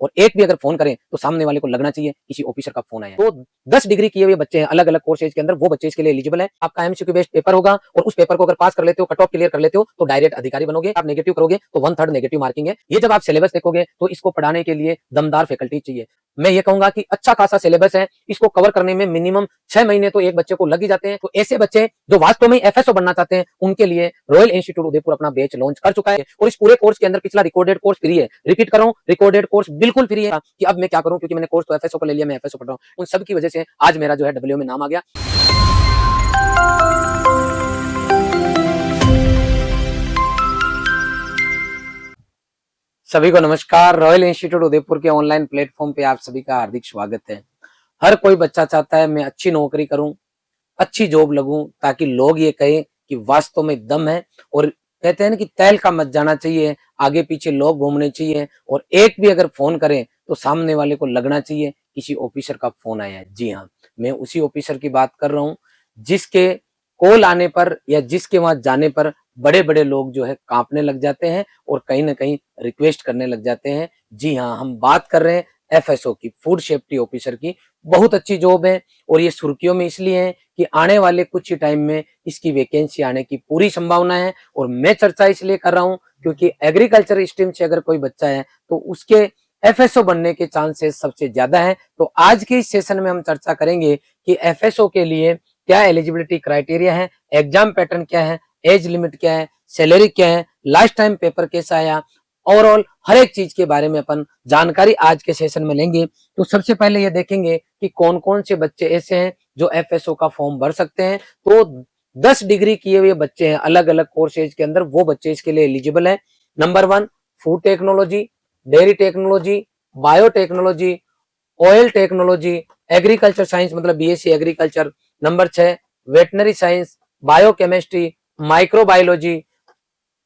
और एक भी अगर फोन करें तो सामने वाले को लगना चाहिए किसी ऑफिसर का फोन आया है। तो 10 डिग्री किए हुए बच्चे हैं अलग अलग कोर्सेज के अंदर, वो बच्चे इसके लिए एलिजिबल है। आपका एमसीक्यू बेस्ड पेपर होगा और उस पेपर को अगर पास कर लेते हो, कट ऑफ क्लियर कर लेते हो तो डायरेक्ट अधिकारी बनोगे। आप नेगेटिव करोगे तो 1/3 नेगेटिव मार्किंग है। ये जब आप सिलेबस देखोगे तो इसको पढ़ाने के लिए दमदार फैकल्टी चाहिए। मैं ये कहूंगा कि अच्छा खासा सिलेबस है, इसको कवर करने में मिनिमम 6 महीने तो एक बच्चे को लग ही जाते हैं। तो ऐसे बच्चे जो वास्तव में एफएसओ बनना चाहते हैं उनके लिए रॉयल इंस्टीट्यूट उदयपुर अपना बैच लॉन्च कर चुका है और इस पूरे कोर्स के अंदर पिछला रिकॉर्डेड कोर्स फ्री है। रिपीट कर रहा हूं, रिकॉर्डेड कोर्स बिल्कुल फ्री है। कि अब मैं क्या करूं, क्योंकि मैंने कोर्स तो एफएसओ को ले लिया, मैं एफएसओ पढ़ रहा हूं। उन सब की वजह से आज मेरा जो है डब्ल्यू में नाम आ गया। सभी को नमस्कार। रॉयल इंस्टीट्यूट उदयपुर के ऑनलाइन प्लेटफॉर्म पे आप सभी का हार्दिक स्वागत है। हर कोई बच्चा चाहता है मैं अच्छी नौकरी करूं, अच्छी जॉब लगूं, ताकि लोग ये कहें कि वास्तव में दम है। और कहते हैं ना कि तैल का मत जाना चाहिए, आगे पीछे लोग घूमने चाहिए और एक भी अगर फोन करें तो सामने वाले को लगना चाहिए किसी ऑफिसर का फोन आया है। जी हाँ, मैं उसी ऑफिसर की बात कर रहा हूँ जिसके कॉल आने पर या जिसके वहां जाने पर बड़े बड़े लोग जो है कांपने लग जाते हैं और कहीं ना कहीं रिक्वेस्ट करने लग जाते हैं। जी हाँ, हम बात कर रहे हैं एफएसओ की, फूड सेफ्टी ऑफिसर की। बहुत अच्छी जॉब है और ये सुर्खियों में इसलिए है कि आने वाले कुछ ही टाइम में इसकी वैकेंसी आने की पूरी संभावना है। और मैं चर्चा इसलिए कर रहा हूं क्योंकि एग्रीकल्चर स्ट्रीम से अगर कोई बच्चा है तो उसके एफएसओ बनने के चांसेस सबसे ज्यादा है। तो आज के इस सेशन में हम चर्चा करेंगे कि एफएसओ के लिए क्या एलिजिबिलिटी क्राइटेरिया है, एग्जाम पैटर्न क्या है, एज लिमिट क्या है, सैलरी क्या है, लास्ट टाइम पेपर कैसा आया, ओवरऑल हर एक चीज के बारे में अपन जानकारी आज के सेशन में लेंगे। तो सबसे पहले ये देखेंगे कि कौन कौन से बच्चे ऐसे हैं जो एफएसओ का फॉर्म भर सकते हैं। तो 10 डिग्री किए हुए बच्चे हैं अलग अलग कोर्सेज के अंदर, वो बच्चे इसके लिए एलिजिबल है। Number 1 food technology, dairy technology, biotechnology, oil technology, agriculture science मतलब BSc agriculture. Number 6 veterinary science, biochemistry, microbiology,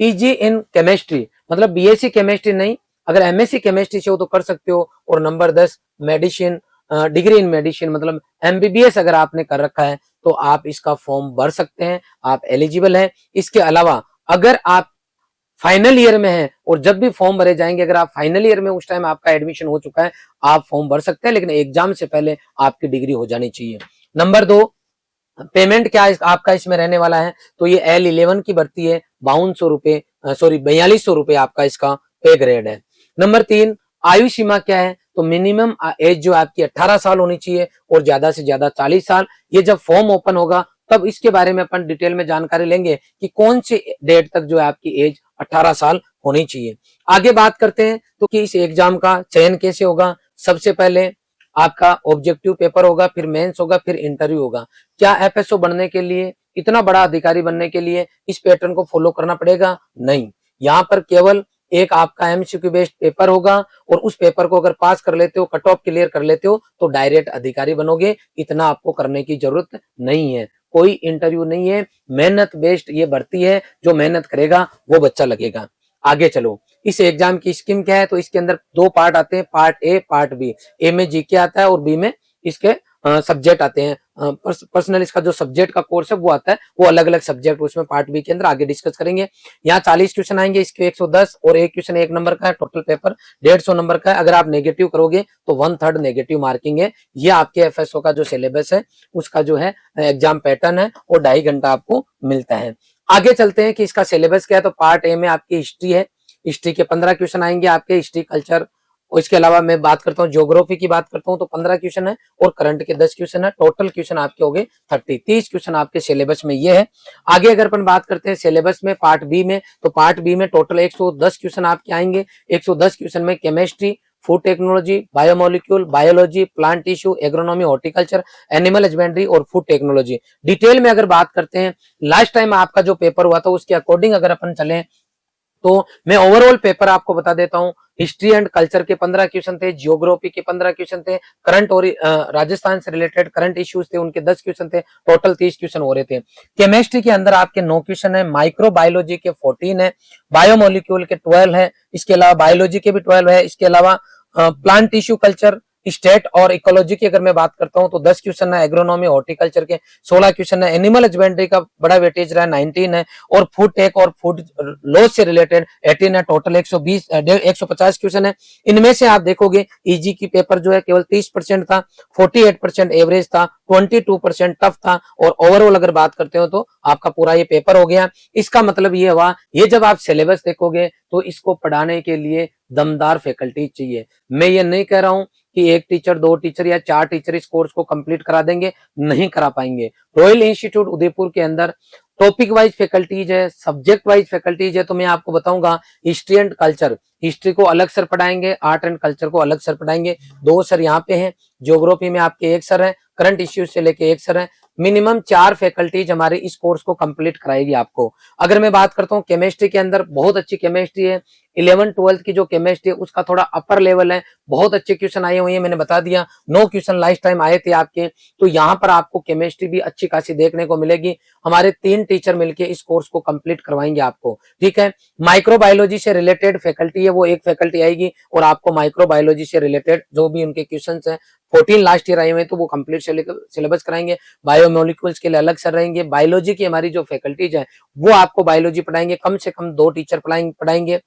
PG in chemistry मतलब बीएससी केमिस्ट्री नहीं, अगर एमएससी केमिस्ट्री से हो तो कर सकते हो। और number 10 medicine, degree in medicine मतलब एमबीबीएस अगर आपने कर रखा है तो आप इसका फॉर्म भर सकते हैं, आप एलिजिबल हैं। इसके अलावा अगर आप फाइनल ईयर में है और जब भी फॉर्म भरे जाएंगे, अगर आप फाइनल ईयर में उस टाइम आपका एडमिशन हो चुका है, आप फॉर्म भर सकते हैं, लेकिन एग्जाम से पहले आपकी डिग्री हो जानी चाहिए। नंबर 2 पेमेंट क्या आपका इसमें रहने वाला है, तो ये L11 की भर्ती है, 5200 रुपए, सॉरी 4200 रुपए आपका इसका पे ग्रेड है। नंबर 3 आयु सीमा क्या है, तो मिनिमम एज जो आपकी 18 साल होनी चाहिए और ज्यादा से ज्यादा 40 साल। ये जब फॉर्म ओपन होगा तब इसके बारे में अपन डिटेल में जानकारी लेंगे कि कौन सी डेट तक जो है आपकी एज 18 साल होनी चाहिए। आगे बात करते हैं तो कि इस एग्जाम का चयन कैसे होगा। सबसे पहले आपका ऑब्जेक्टिव पेपर होगा, फिर मेंस होगा, फिर इंटरव्यू होगा। क्या एफएसओ बनने के लिए, इतना बड़ा अधिकारी बनने के लिए इस पैटर्न को फॉलो करना पड़ेगा? नहीं, यहाँ पर केवल एक आपका एमसीक्यू बेस्ड पेपर होगा और उस पेपर को अगर पास कर लेते हो, कट ऑफ क्लियर कर लेते हो तो डायरेक्ट अधिकारी बनोगे। इतना आपको करने की जरूरत नहीं है, कोई इंटरव्यू नहीं है, मेहनत बेस्ड ये भर्ती है। जो मेहनत करेगा वो बच्चा लगेगा। आगे चलो, इस एग्जाम की स्कीम क्या है, तो इसके अंदर 2 पार्ट आते हैं, पार्ट ए पार्ट बी। ए में जीके आता है और बी में इसके सब्जेक्ट आते हैं। पर्सनल इसका जो सब्जेक्ट का कोर्स है वो आता है, वो अलग अलग सब्जेक्ट उसमें पार्ट बी के अंदर आगे डिस्कस करेंगे। यहाँ 40 क्वेश्चन आएंगे, इसके 110 और एक क्वेश्चन 1 नंबर का है, टोटल पेपर 150 नंबर का है। अगर आप नेगेटिव करोगे तो 1/3 नेगेटिव मार्किंग है। ये आपके एफएसओ का जो सिलेबस है उसका जो है एग्जाम पैटर्न है और 2.5 घंटा आपको मिलता है। आगे चलते हैं कि इसका सिलेबस क्या है। तो पार्ट ए में आपकी हिस्ट्री है, हिस्ट्री के 15 क्वेश्चन आएंगे आपके, हिस्ट्री कल्चर। और इसके अलावा मैं बात करता हूँ ज्योग्राफी की बात करता हूँ तो 15 क्वेश्चन है और करंट के 10 क्वेश्चन है। टोटल क्वेश्चन आपके हो गए 30 क्वेश्चन आपके सिलेबस में ये है। आगे अगर अपन बात करते हैं सिलेबस में पार्ट बी में, तो पार्ट बी में टोटल 110 क्वेश्चन आपके आएंगे। 110 क्वेश्चन में chemistry, food technology, biomolecule, biology, plant tissue, agronomy, horticulture, animal husbandry और फूड टेक्नोलॉजी। डिटेल में अगर बात करते हैं, लास्ट टाइम आपका जो पेपर हुआ था उसके अकॉर्डिंग अगर अपन चले तो मैं ओवरऑल पेपर आपको बता देता हूं। हिस्ट्री एंड कल्चर के 15 क्वेश्चन थे, जियोग्राफी के 15 क्वेश्चन थे, करंट और राजस्थान से रिलेटेड करंट इश्यूज थे उनके 10 क्वेश्चन थे, टोटल 30 क्वेश्चन हो रहे थे। केमिस्ट्री के अंदर आपके 9 क्वेश्चन है, माइक्रोबायोलॉजी के 14 है, बायोमोलिक्यूल के 12 है, इसके अलावा बायोलॉजी के भी 12 है, इसके अलावा प्लांट टिश्यू कल्चर, स्टेट और इकोलॉजी की अगर मैं बात करता हूं तो 10 क्वेश्चन है, एग्रोनॉमी हॉर्टिकल्चर के 16 क्वेश्चन है, एनिमल हस्बेंड्री का बड़ा वेटेज रहा है 19 है, और फूड टेक और फूड लॉस से रिलेटेड 18 है, टोटल 150 क्वेश्चन है। इनमें से आप देखोगे इजी की पेपर जो है केवल 30% था, 48% एवरेज था, 22% टफ था, और ओवरऑल अगर बात करते हो तो आपका पूरा ये पेपर हो गया। इसका मतलब ये हुआ, ये जब आप सिलेबस देखोगे तो इसको पढ़ाने के लिए दमदार फैकल्टी चाहिए। मैं ये नहीं कह रहा हूं कि एक टीचर, दो टीचर या चार टीचर इस कोर्स को कंप्लीट करा देंगे, नहीं करा पाएंगे। रॉयल इंस्टीट्यूट उदयपुर के अंदर टॉपिक वाइज फैकल्टीज है, सब्जेक्ट वाइज फैकल्टीज है। तो मैं आपको बताऊंगा हिस्ट्री एंड कल्चर, हिस्ट्री को अलग सर पढ़ाएंगे, आर्ट एंड कल्चर को अलग सर पढ़ाएंगे। 2 सर यहाँ पे हैं, ज्योग्राफी में आपके 1 सर है, करंट इश्यूज से लेके 1 सर है। मिनिमम 4 फैकल्टीज हमारे इस कोर्स को कंप्लीट कराएगी आपको। अगर मैं बात करता हूँ केमिस्ट्री के अंदर, बहुत अच्छी केमिस्ट्री है। 11th-12th की जो केमिस्ट्री है उसका थोड़ा अपर लेवल है, बहुत अच्छे क्वेश्चन आए हुए हैं, मैंने बता दिया। 9 क्वेश्चन लास्ट टाइम आए थे आपके, तो यहाँ पर आपको केमिस्ट्री भी अच्छी खासी देखने को मिलेगी। हमारे 3 टीचर मिलके इस कोर्स को कंप्लीट करवाएंगे आपको, ठीक है। माइक्रोबायोलॉजी से रिलेटेड फैकल्टी है, वो एक फैकल्टी आएगी, और आपको माइक्रोबायोलॉजी से रिलेटेड जो भी उनके क्वेश्चन है 14 लास्ट ईयर आए हुए हैं, तो वो कंप्लीट सिलेबस कराएंगे। बायोमोलिक्यूल्स के लिए अलग सर रहेंगे। बायोलॉजी की हमारी जो फैकल्टीज है वो आपको बायोलॉजी पढ़ाएंगे, कम से कम 2 टीचर पढ़ाएंगे।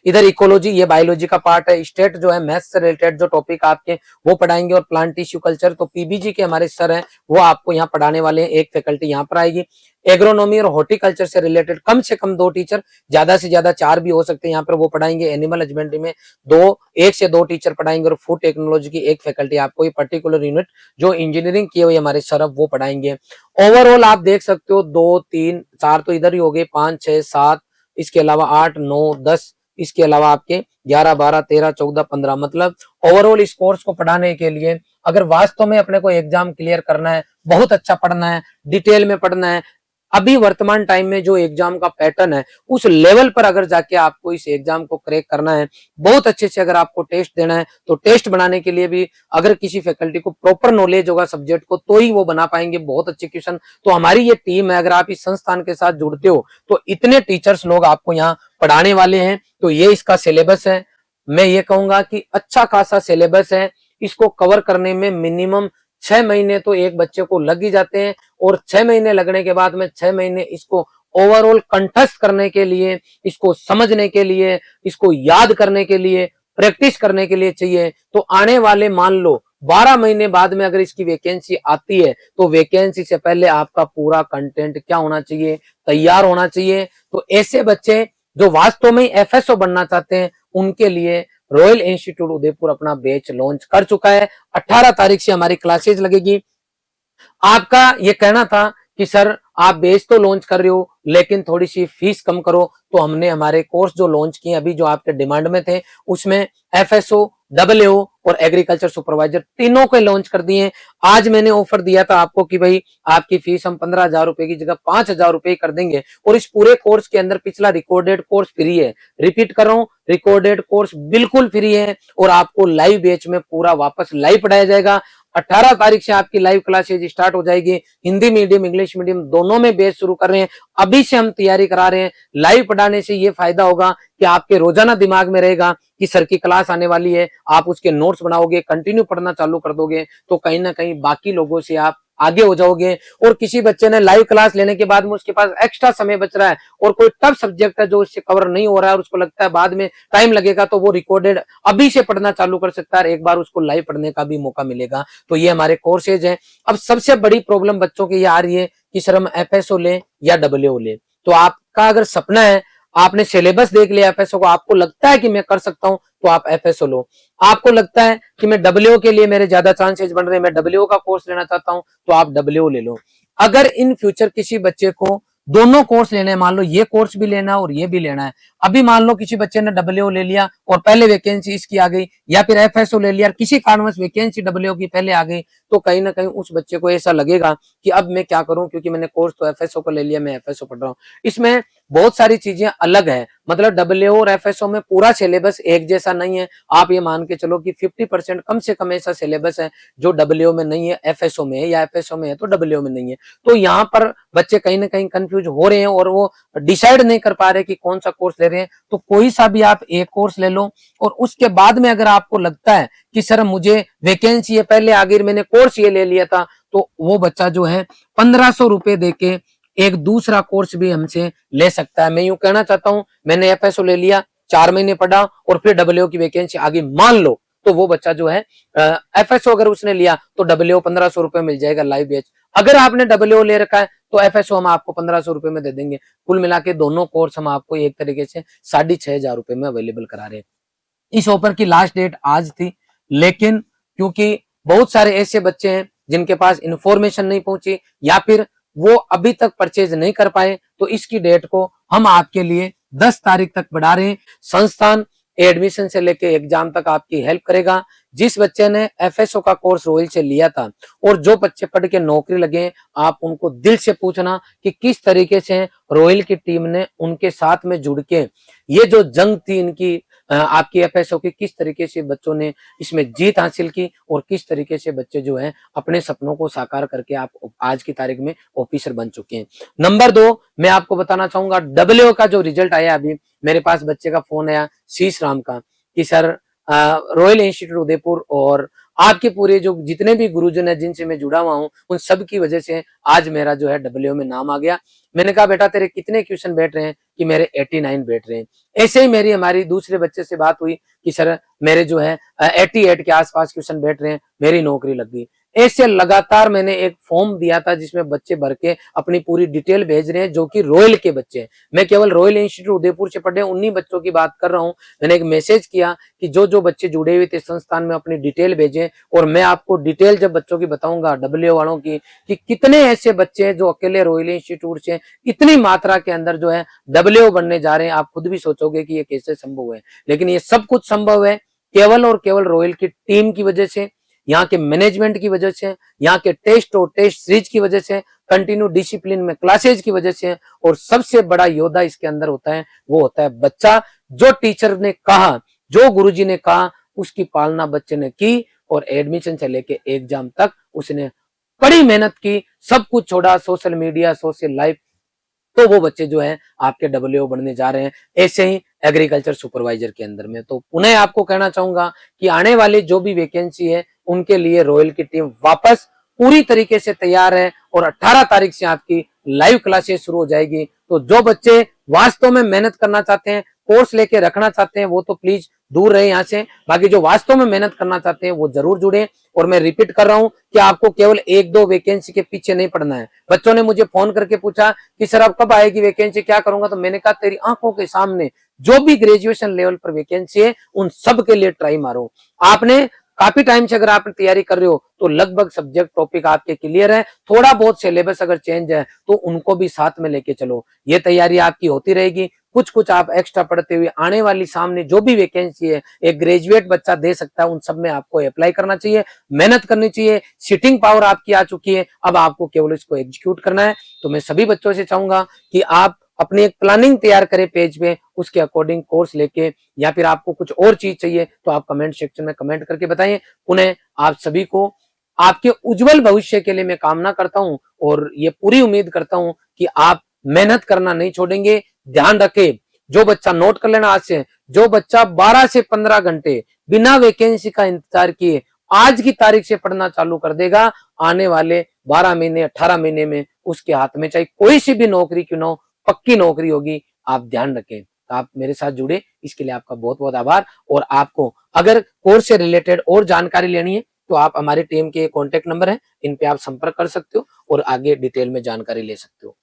इधर इकोलॉजी, ये बायोलॉजी का पार्ट है। स्टेट जो है मैथ्स से रिलेटेड जो टॉपिक आपके वो पढ़ाएंगे, और प्लांट टिश्यू कल्चर तो पीबीजी के हमारे सर हैं, वो आपको यहाँ पढ़ाने वाले हैं, एक फैकल्टी यहाँ पर आएगी। एग्रोनॉमी और हॉर्टिकल्चर से रिलेटेड कम से कम 2 टीचर, ज्यादा से ज्यादा 4 भी हो सकते हैं यहाँ पर, वो पढ़ाएंगे। एनिमल हस्बेंड्री में 1 से 2 टीचर पढ़ाएंगे, और फूड टेक्नोलॉजी की एक फैकल्टी आपको ये पर्टिकुलर यूनिट जो इंजीनियरिंग किए हुए हमारे सर वो पढ़ाएंगे। ओवरऑल आप देख सकते हो 2 3 4 तो इधर ही हो गए, 5 6 7, इसके अलावा 8 9 10, इसके अलावा आपके 11 12 13 14 15, मतलब ओवरऑल इस कोर्स को पढ़ाने के लिए अगर वास्तव में अपने को एग्जाम क्लियर करना है, बहुत अच्छा पढ़ना है, डिटेल में पढ़ना है, अभी वर्तमान टाइम में जो एग्जाम का पैटर्न है उस लेवल पर अगर जाके आपको इस एग्जाम को क्रैक करना है, बहुत अच्छे से अगर आपको टेस्ट देना है, तो टेस्ट बनाने के लिए भी अगर किसी फैकल्टी को प्रॉपर नॉलेज होगा सब्जेक्ट को, तो ही वो बना पाएंगे बहुत अच्छे क्वेश्चन। तो हमारी ये टीम है, अगर आप इस संस्थान के साथ जुड़ते हो तो इतने टीचर्स लोग आपको यहाँ पढ़ाने वाले हैं। तो ये इसका सिलेबस है, मैं ये कहूंगा कि अच्छा खासा सिलेबस है। इसको कवर करने में मिनिमम 6 महीने तो एक बच्चे को लग ही जाते हैं, और 6 महीने लगने के बाद में 6 महीने इसको ओवरऑल कंठस्थ करने के लिए, इसको समझने के लिए, इसको याद करने के लिए, प्रैक्टिस करने के लिए चाहिए। तो आने वाले मान लो 12 महीने बाद में अगर इसकी वैकेंसी आती है, तो वैकेंसी से पहले आपका पूरा कंटेंट क्या होना चाहिए, तैयार होना चाहिए। तो ऐसे बच्चे जो वास्तव में एफएसओ बनना चाहते हैं, उनके लिए रॉयल इंस्टीट्यूट उदयपुर अपना बैच लॉन्च कर चुका है। 18 तारीख से हमारी क्लासेज लगेगी। आपका ये कहना था कि सर आप बैच तो लॉन्च कर रहे हो लेकिन थोड़ी सी फीस कम करो, तो हमने हमारे कोर्स जो लॉन्च किए अभी जो आपके डिमांड में थे, उसमें एफएसओ, डब्ल्यूओ और एग्रीकल्चर सुपरवाइजर तीनों को लॉन्च कर दिए। आज मैंने ऑफर दिया था आपको कि भाई आपकी फीस हम 15,000 रुपए की जगह 5,000 रुपए कर देंगे, और इस पूरे कोर्स के अंदर पिछला रिकॉर्डेड कोर्स फ्री है। रिपीट कर रहा हूं, रिकॉर्डेड कोर्स बिल्कुल फ्री है, और आपको लाइव बैच में पूरा वापस लाइव पढ़ाया जाएगा। 18 तारीख से आपकी लाइव क्लासेज स्टार्ट हो जाएगी। हिंदी मीडियम, इंग्लिश मीडियम दोनों में बैच शुरू कर रहे हैं, अभी से हम तैयारी करा रहे हैं। लाइव पढ़ाने से ये फायदा होगा कि आपके रोजाना दिमाग में रहेगा कि सर की क्लास आने वाली है, आप उसके नोट्स बनाओगे, कंटिन्यू पढ़ना चालू कर दोगे, तो कहीं ना कहीं बाकी लोगों से आप आगे हो जाओगे। और किसी बच्चे ने लाइव क्लास लेने के बाद में उसके पास एक्स्ट्रा समय बच रहा है, और कोई टफ सब्जेक्ट है जो उससे कवर नहीं हो रहा है और उसको लगता है बाद में टाइम लगेगा, तो वो रिकॉर्डेड अभी से पढ़ना चालू कर सकता है, एक बार उसको लाइव पढ़ने का भी मौका मिलेगा। तो ये हमारे कोर्सेज हैं। अब सबसे बड़ी प्रॉब्लम बच्चों की ये आ रही है कि सर हम एफएसओ ले या डब्ल्यूओ ले। तो आपका अगर सपना है, आपने सिलेबस देख लिया एफएसओ को, आपको लगता है कि मैं कर सकता हूं, तो आप एफएसओ लो। आपको लगता है कि मैं डब्ल्यूओ के लिए मेरे ज्यादा चांसेस बन रहे हैं, मैं डब्ल्यूओ का कोर्स लेना चाहता हूं, तो आप डब्ल्यूओ ले लो। अगर इन फ्यूचर किसी बच्चे को दोनों कोर्स लेने हैं, मान लो ये कोर्स भी लेना है और ये भी लेना है, अभी मान लो किसी बच्चे ने डब्ल्यूओ ले लिया और पहले वैकेंसी इसकी आ गई, या फिर एफएसओ ले लिया, किसी कारणवश वैकेंसी डब्ल्यूओ की पहले आ गई, तो कहीं ना कहीं उस बच्चे को ऐसा लगेगा कि अब मैं क्या करूं, क्योंकि मैंने कोर्स तो एफएसओ को ले लिया, मैं एफएसओ पढ़ रहा हूं। इसमें बहुत सारी चीजें अलग है, मतलब डब्ल्यूओ और एफएसओ में पूरा सिलेबस एक जैसा नहीं है। आप ये मान के चलो कि 50% कम से कम ऐसा सिलेबस है जो डब्ल्यूओ में नहीं है, एफएसओ में है, या एफएसओ में है तो डब्ल्यूओ में नहीं है। तो यहाँ पर बच्चे कहीं ना कहीं कंफ्यूज हो रहे हैं और वो डिसाइड नहीं कर पा रहे कि कौन सा कोर्स ले रहे हैं। रहे हैं तो कोई सा भी आप एक कोर्स ले लो, और उसके बाद में अगर आपको लगता है कि सर मुझे वैकेंसी है पहले आ गई, मैंने कोर्स ये ले लिया था, तो वो बच्चा जो है 1500 रुपए देके एक दूसरा कोर्स भी हमसे ले सकता है। मैं यूं कहना चाहता हूं, मैंने एफएसओ ले लिया, 4 महीने पढ़ा और फिर डब्ल्यूओ की वैकेंसी आ गई मान लो, तो वो बच्चा जो है एफएसओ अगर उसने लिया तो डब्ल्यूओ 1500 रुपए मिल जाएगा लाइव बैच। अगर आपने डब्ल्यूओ ले रखा है तो एफएसओ हम आपको 1500 रुपए में दे देंगे। कुल मिला के दोनों कोर्स हम आपको एक तरीके से 6500 रुपए में अवेलेबल करा रहे हैं। इस ऑफर की लास्ट डेट आज थी, लेकिन क्योंकि बहुत सारे ऐसे बच्चे हैं जिनके पास इंफॉर्मेशन नहीं पहुंची या फिर वो अभी तक परचेज नहीं कर पाए, तो इसकी डेट को हम आपके लिए 10 तारीख तक बढ़ा रहे हैं। संस्थान एडमिशन से लेके एग्जाम तक आपकी हेल्प करेगा। जिस बच्चे ने एफएसओ का कोर्स रॉयल से लिया था और जो बच्चे पढ़ के नौकरी लगे, आप उनको दिल से पूछना कि किस तरीके से रॉयल की टीम ने उनके साथ में जुड़ के ये जो जंग थी इनकी आपकी एफएसओ की, किस तरीके से बच्चों ने इसमें जीत हासिल की और किस तरीके से बच्चे जो है अपने सपनों को साकार करके आप आज की तारीख में ऑफिसर बन चुके हैं। नंबर 2, मैं आपको बताना चाहूंगा डब्ल्यूओ का जो रिजल्ट आया, अभी मेरे पास बच्चे का फोन आया शीश राम का कि सर रॉयल इंस्टीट्यूट उदयपुर और आपके पूरे जो जितने भी गुरुजन है जिनसे मैं जुड़ा हुआ हूं उन सब की वजह से आज मेरा जो है डब्ल्यूओ में नाम आ गया। मैंने कहा बेटा तेरे कितने क्वेश्चन बैठ रहे हैं, कि मेरे 89 बैठ रहे हैं। ऐसे ही मेरी हमारी दूसरे बच्चे से बात हुई कि सर मेरे जो है 88 के आसपास क्वेश्चन बैठ रहे हैं, मेरी नौकरी लग गई। ऐसे लगातार मैंने एक फॉर्म दिया था जिसमें बच्चे भर के अपनी पूरी डिटेल भेज रहे हैं, जो कि रॉयल के बच्चे हैं। मैं केवल रॉयल इंस्टीट्यूट उदयपुर से पढ़े उन्हीं बच्चों की बात कर रहा हूं। मैंने एक मैसेज किया कि जो जो बच्चे जुड़े हुए थे संस्थान में अपनी डिटेल भेजें, और मैं आपको डिटेल जब बच्चों की बताऊंगा डब्ल्यूओ वालों की कि कितने ऐसे बच्चे हैं जो अकेले रॉयल इंस्टीट्यूट से इतनी मात्रा के अंदर जो है डब्ल्यूओ बनने जा रहे हैं। आप खुद भी सोचोगे कि ये कैसे संभव है, लेकिन ये सब कुछ संभव है केवल और केवल रॉयल की टीम की वजह से, यहाँ के मैनेजमेंट की वजह से, यहाँ के टेस्ट और टेस्ट सीरीज की वजह से, कंटिन्यू डिसिप्लिन में क्लासेज की वजह से, और सबसे बड़ा योद्धा इसके अंदर होता है वो होता है बच्चा। जो टीचर ने कहा, जो गुरुजी ने कहा, उसकी पालना बच्चे ने की और एडमिशन से लेके एग्जाम तक उसने कड़ी मेहनत की, सब कुछ छोड़ा, सोशल मीडिया, सोशल लाइफ, तो वो बच्चे जो है आपके डब्ल्यूओ बनने जा रहे हैं। ऐसे ही एग्रीकल्चर सुपरवाइजर के अंदर में। तो पुनः आपको कहना चाहूंगा कि आने वाली जो भी वैकेंसी है उनके लिए रॉयल की टीम वापस पूरी तरीके से तैयार है, और 18 तारीख से आपकी लाइव क्लासेस शुरू हो जाएगी। तो जो बच्चे वास्तव में मेहनत करना चाहते हैं, कोर्स लेके रखना चाहते हैं, वो तो प्लीज दूर रहे यहाँ से। बाकी जो वास्तव में मेहनत करना चाहते हैं वो जरूर जुड़े। और मैं रिपीट कर रहा हूं कि आपको केवल 1-2 वैकेंसी के पीछे नहीं पड़ना है। बच्चों ने मुझे फोन करके पूछा कि सर अब कब आएगी वैकेंसी, क्या करूंगा, तो मैंने कहा तेरी आंखों के सामने जो भी ग्रेजुएशन लेवल पर वैकेंसी है उन सब के लिए ट्राई मारो। आपने काफी टाइम से अगर आप तैयारी कर रहे हो तो लगभग सब्जेक्ट टॉपिक आपके क्लियर है, थोड़ा बहुत सिलेबस अगर चेंज है तो उनको भी साथ में लेके चलो। ये तैयारी आपकी होती रहेगी। कुछ कुछ आप एक्स्ट्रा पढ़ते हुए आने वाली सामने जो भी वैकेंसी है एक ग्रेजुएट बच्चा दे सकता है, उन सब में आपको अप्लाई करना चाहिए, मेहनत करनी चाहिए। सिटिंग पावर आपकी आ चुकी है, अब आपको केवल इसको एग्जीक्यूट करना है। तो मैं सभी बच्चों से चाहूंगा कि आप अपनी एक प्लानिंग तैयार करें पेज पे, उसके अकॉर्डिंग कोर्स लेके, या फिर आपको कुछ और चीज चाहिए तो आप कमेंट सेक्शन में कमेंट करके बताइए। पुनः आप सभी को आपके उज्जवल भविष्य के लिए मैं कामना करता हूं, और ये पूरी उम्मीद करता हूं कि आप मेहनत करना नहीं छोड़ेंगे। ध्यान रखें, जो बच्चा नोट कर लेना आज से, जो बच्चा 12 से 15 घंटे बिना वैकेंसी का इंतजार किए आज की तारीख से पढ़ना चालू कर देगा, आने वाले 12 महीने 18 महीने में उसके हाथ में चाहे कोई सी भी नौकरी क्यों ना हो, पक्की नौकरी होगी। आप ध्यान रखें। तो आप मेरे साथ जुड़े इसके लिए आपका बहुत बहुत आभार। और आपको अगर कोर्स से रिलेटेड और जानकारी लेनी है तो आप हमारी टीम के कॉन्टेक्ट नंबर है, इन पे आप संपर्क कर सकते हो और आगे डिटेल में जानकारी ले सकते हो।